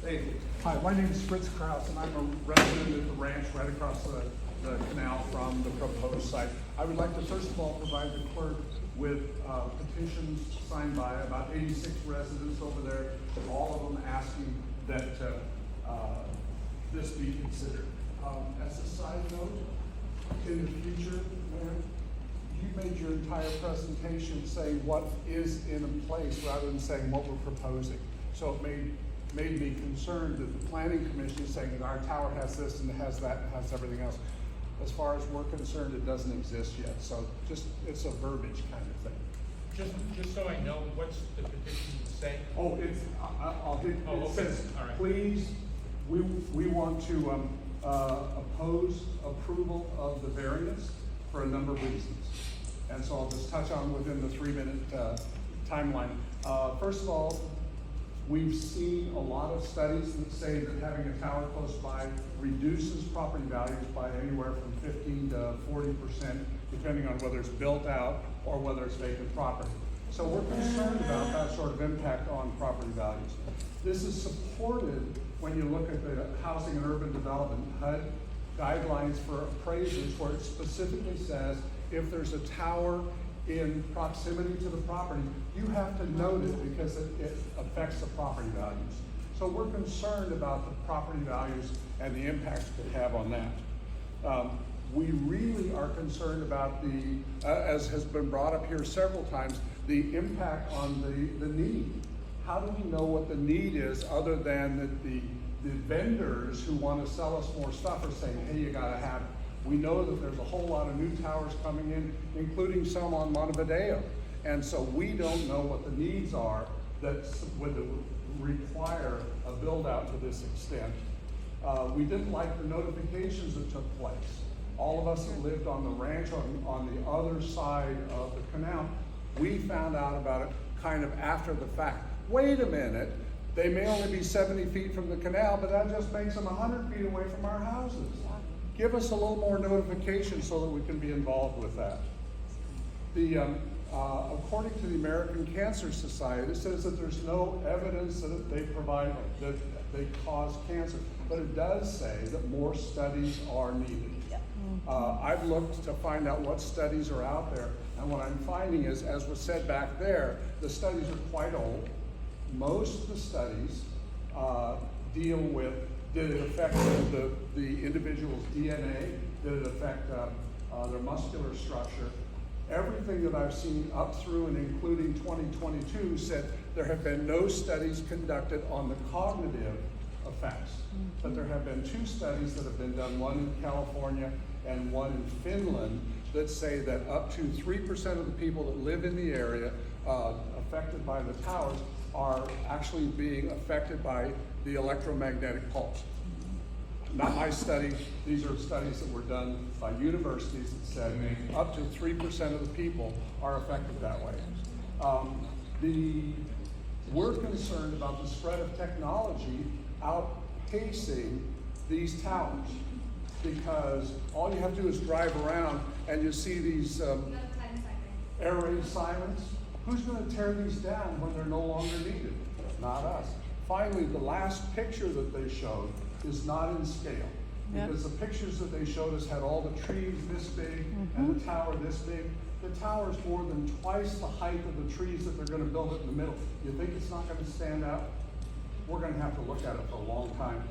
Hey. Hi, my name is Fritz Krause, and I'm a resident at the ranch right across the canal from the proposed site. I would like to first of all provide the clerk with petitions signed by about 86 residents over there, all of them asking that this be considered. As a side note, in the future, ma'am, you made your entire presentation saying what is in place rather than saying what we're proposing. So it made me concerned that the planning commission is saying that our tower has this and it has that and has everything else. As far as we're concerned, it doesn't exist yet. So it's a verbiage kind of thing. Just so I know, what's the petition say? Oh, I'll hit, Oh, it okay. says, All right. please, we want to oppose approval of the variance for a number of reasons. And so I'll just touch on within the 3-minute timeline. First of all, we've seen a lot of studies that say that having a tower close by reduces property values by anywhere from 15 to 40%, depending on whether it's built out or whether it's vacant property. So we're concerned about that sort of impact on property values. This is supported when you look at the Housing and Urban Development HUD guidelines for appraisers, where it specifically says if there's a tower in proximity to the property, you have to note it because it affects the property values. So we're concerned about the property values and the impacts it could have on that. We really are concerned about the, as has been brought up here several times, the impact on the need. How do we know what the need is other than that the vendors who want to sell us more stuff are saying, hey, you gotta have it. We know that there's a whole lot of new towers coming in, including some on Montevideo. And so we don't know what the needs are that would require a build out to this extent. We didn't like the notifications that took place. All of us that lived on the ranch on the other side of the canal, we found out about it kind of after the fact. Wait a minute, they may only be 70 feet from the canal, but that just makes them 100 feet away from our houses. Give us a little more notification so that we can be involved with that. According to the American Cancer Society, it says that there's no evidence that they provide that they cause cancer, but it does say that more studies are needed. I've looked to find out what studies are out there, and what I'm finding is, as was said back there, the studies are quite old. Most of the studies deal with, did it affect the individual's DNA? Did it affect their muscular structure? Everything that I've seen up through and including 2022 said there have been no studies conducted on the cognitive effects. But there have been 2 studies that have been done, one in California and one in Finland, that say that up to 3% of the people that live in the area affected by the towers are actually being affected by the electromagnetic pulse. Not my study, these are studies that were done by universities that said up to 3% of the people are affected that way. We're concerned about the spread of technology outpacing these towers, because all you have to do is drive around and you see these air raid sirens. Who's going to tear these down when they're no longer needed? Not us. Finally, the last picture that they showed is not in scale, because the pictures that they showed us had all the trees this big and the tower this big. The tower is more than twice the height of the trees that they're going to build it in the middle. You think it's not going to stand out? We're going to have to look at it for a long time.